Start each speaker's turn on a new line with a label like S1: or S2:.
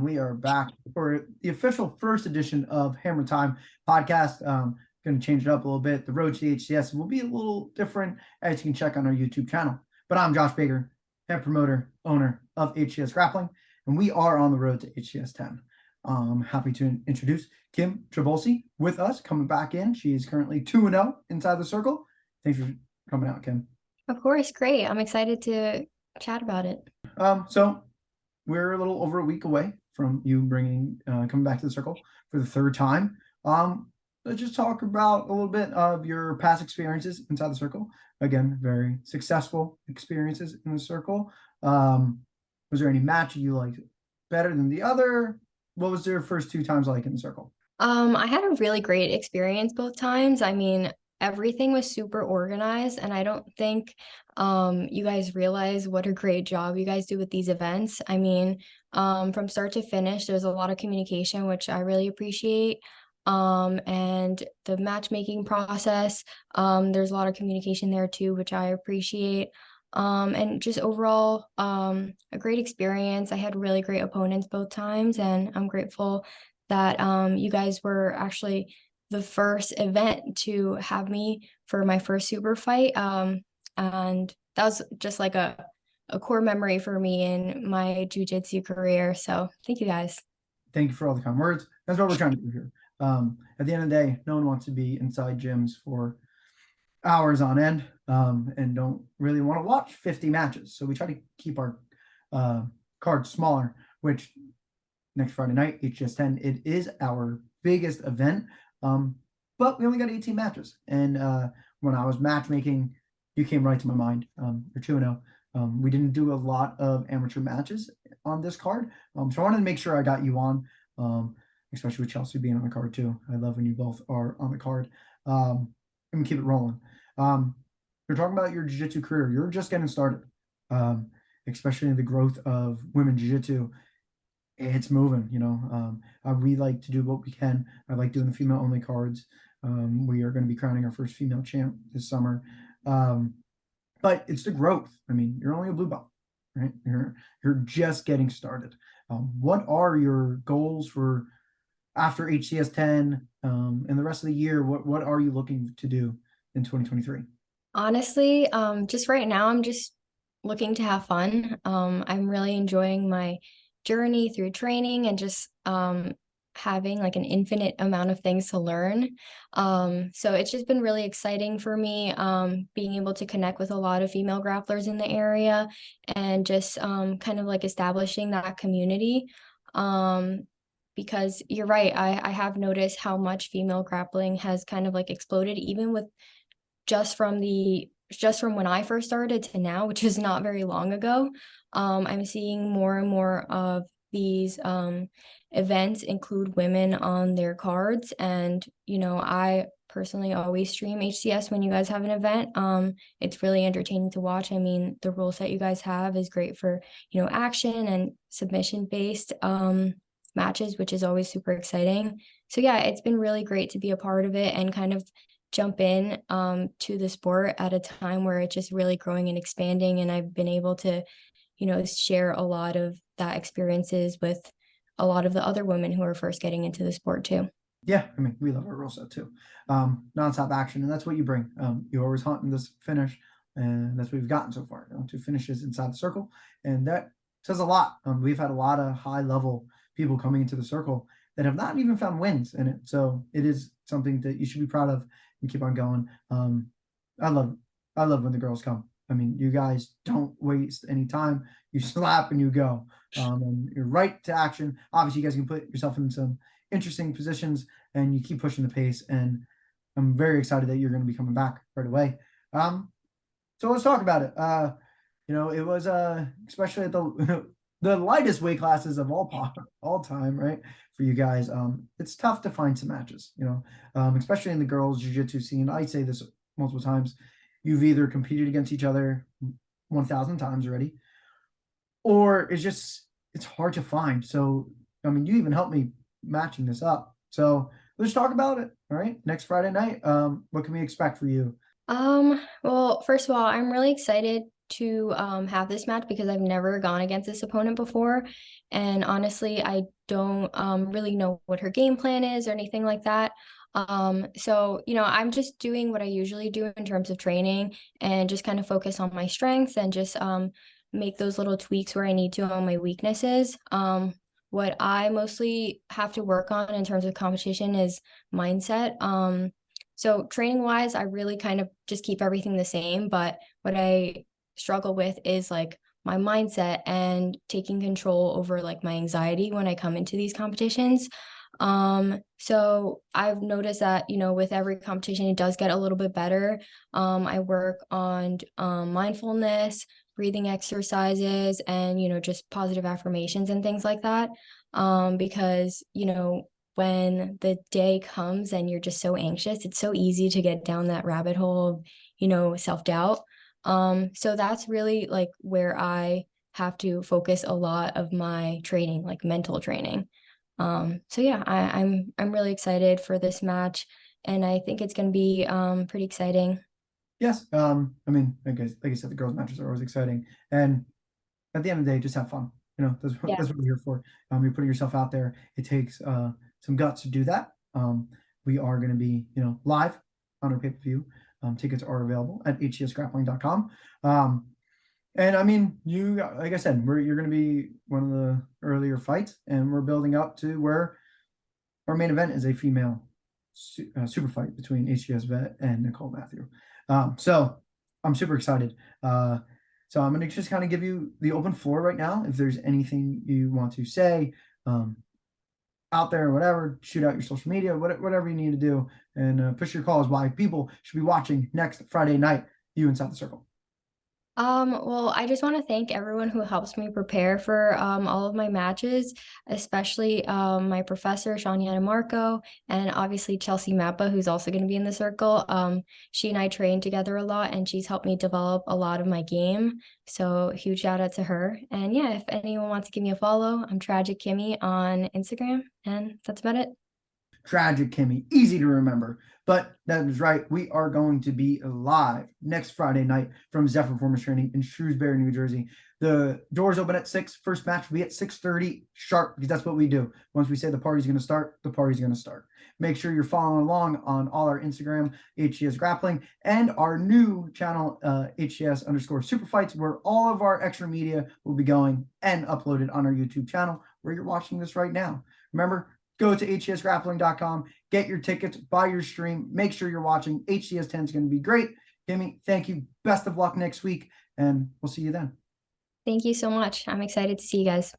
S1: we are back for the official first edition of Hammer Time podcast. Going to change it up a little bit. The road to the HCS will be a little different, as you can check on our YouTube channel. But I'm Josh Baker, head promoter, owner of HCS Grappling, and we are on the road to HCS 10. Happy to introduce Kim Trabulsi with us, coming back in. She is currently 2-0 inside the circle. Thanks for coming out, Kim.
S2: Of course, great. I'm excited to chat about it.
S1: So we're a little over a week away from you coming back to the circle for the third time. Let's just talk about a little bit of your past experiences inside the circle. Again, very successful experiences in the circle. Was there any match you liked better than the other? What was your first two times like in the circle?
S2: I had a really great experience both times. I mean, everything was super organized, and I don't think you guys realize what a great job you guys do with these events. I mean, from start to finish, there's a lot of communication, which I really appreciate. And the matchmaking process, there's a lot of communication there too, which I appreciate. And just overall, a great experience. I had really great opponents both times, and I'm grateful that you guys were actually the first event to have me for my first super fight. And that was just like a core memory for me in my jiu-jitsu career. So thank you guys.
S1: Thank you for all the kind words. That's what we're trying to do here. At the end of the day, no one wants to be inside gyms for hours on end and don't really want to watch 50 matches. So we try to keep our cards smaller, which next Friday night, HGS 10, it is our biggest event. But we only got 18 matches. And when I was matchmaking, you came right to my mind. You're 2-0. We didn't do a lot of amateur matches on this card. So I wanted to make sure I got you on, especially with Chelsea being on the card too. I love when you both are on the card. And we keep it rolling. You're talking about your jiu-jitsu career. You're just getting started, especially in the growth of women jiu-jitsu. It's moving, we like to do what we can. I like doing the female-only cards. We are going to be crowning our first female champ this summer. But it's the growth. I mean, you're only a blue belt, right? You're just getting started. What are your goals for after HCS 10 and the rest of the year? What are you looking to do in 2023?
S2: Honestly, just right now, I'm just looking to have fun. I'm really enjoying my journey through training and just having like an infinite amount of things to learn. So it's just been really exciting for me, being able to connect with a lot of female grapplers in the area and just kind of like establishing that community. Because you're right, I have noticed how much female grappling has kind of like exploded, even with just from when I first started to now, which is not very long ago. I'm seeing more and more of these events include women on their cards. And, I personally always stream HCS when you guys have an event. It's really entertaining to watch. I mean, the rule set you guys have is great for, action and submission-based matches, which is always super exciting. So yeah, it's been really great to be a part of it and kind of jump in to the sport at a time where it's just really growing and expanding. And I've been able to, share a lot of that experiences with a lot of the other women who are first getting into the sport too.
S1: Yeah, I mean, we love our rule set too. Nonstop action, and that's what you bring. You always hunt in this finish, and that's what we've gotten so far. 2 finishes inside the circle, and that says a lot. We've had a lot of high-level people coming into the circle that have not even found wins in it. So it is something that you should be proud of and keep on going. I love when the girls come. I mean, you guys don't waste any time. You slap and you go. And you're right to action. Obviously, you guys can put yourself in some interesting positions and you keep pushing the pace. And I'm very excited that you're going to be coming back right away. So let's talk about it. It was especially at the the lightest weight classes of all time, right? For you guys, it's tough to find some matches, especially in the girls jiu-jitsu scene. I say this multiple times. You've either competed against each other 1,000 times already, or it's hard to find. So, I mean, you even helped me matching this up. So let's talk about it. All right. Next Friday night. What can we expect for you?
S2: Well, first of all, I'm really excited to have this match because I've never gone against this opponent before. And honestly, I don't really know what her game plan is or anything like that. So, I'm just doing what I usually do in terms of training and just kind of focus on my strengths and just make those little tweaks where I need to on my weaknesses. What I mostly have to work on in terms of competition is mindset. So training wise, I really kind of just keep everything the same, but what I struggle with is like my mindset and taking control over like my anxiety when I come into these competitions. So I've noticed that, with every competition, it does get a little bit better. I work on mindfulness, breathing exercises, and, just positive affirmations and things like that. Because, when the day comes and you're just so anxious, it's so easy to get down that rabbit hole of, self-doubt. So that's really like where I have to focus a lot of my training, like mental training. So yeah, I'm really excited for this match, and I think it's going to be pretty exciting.
S1: Yes. I mean, like I said, the girls' matches are always exciting, and at the end of the day, just have fun.
S2: Yeah.
S1: That's what we're here for. You're putting yourself out there. It takes some guts to do that. We are going to be, live on our pay-per-view. Tickets are available at hcsgrappling.com. And I mean, like I said, you're going to be one of the earlier fights, and we're building up to where our main event is a female super fight between HGS Vet and Nicole Matthew. So I'm super excited. So I'm going to just kind of give you the open floor right now. If there's anything you want to say out there or whatever, shoot out your social media, whatever you need to do, and push your calls why people should be watching next Friday night, you inside the circle.
S2: Well, I just want to thank everyone who helps me prepare for all of my matches, especially my professor, Shanyana Marco, and obviously Chelsea Mappa, who's also going to be in the circle. She and I train together a lot, and she's helped me develop a lot of my game. So huge shout out to her. And yeah, if anyone wants to give me a follow, I'm Tragic Kimmy on Instagram, and that's about it.
S1: Tragic Kimmy, easy to remember. But that is right. We are going to be live next Friday night from Zephyr Performance Training in Shrewsbury, New Jersey. The doors open at 6. First match will be at 6:30 sharp, because that's what we do. Once we say the party's going to start, the party's going to start. Make sure you're following along on all our Instagram, HCS Grappling, and our new channel, HCS_Super Fights, where all of our extra media will be going and uploaded on our YouTube channel, where you're watching this right now. Remember, go to hcsgrappling.com, get your tickets, buy your stream, make sure you're watching. HCS 10 is going to be great. Kimmy, thank you. Best of luck next week, and we'll see you then.
S2: Thank you so much. I'm excited to see you guys.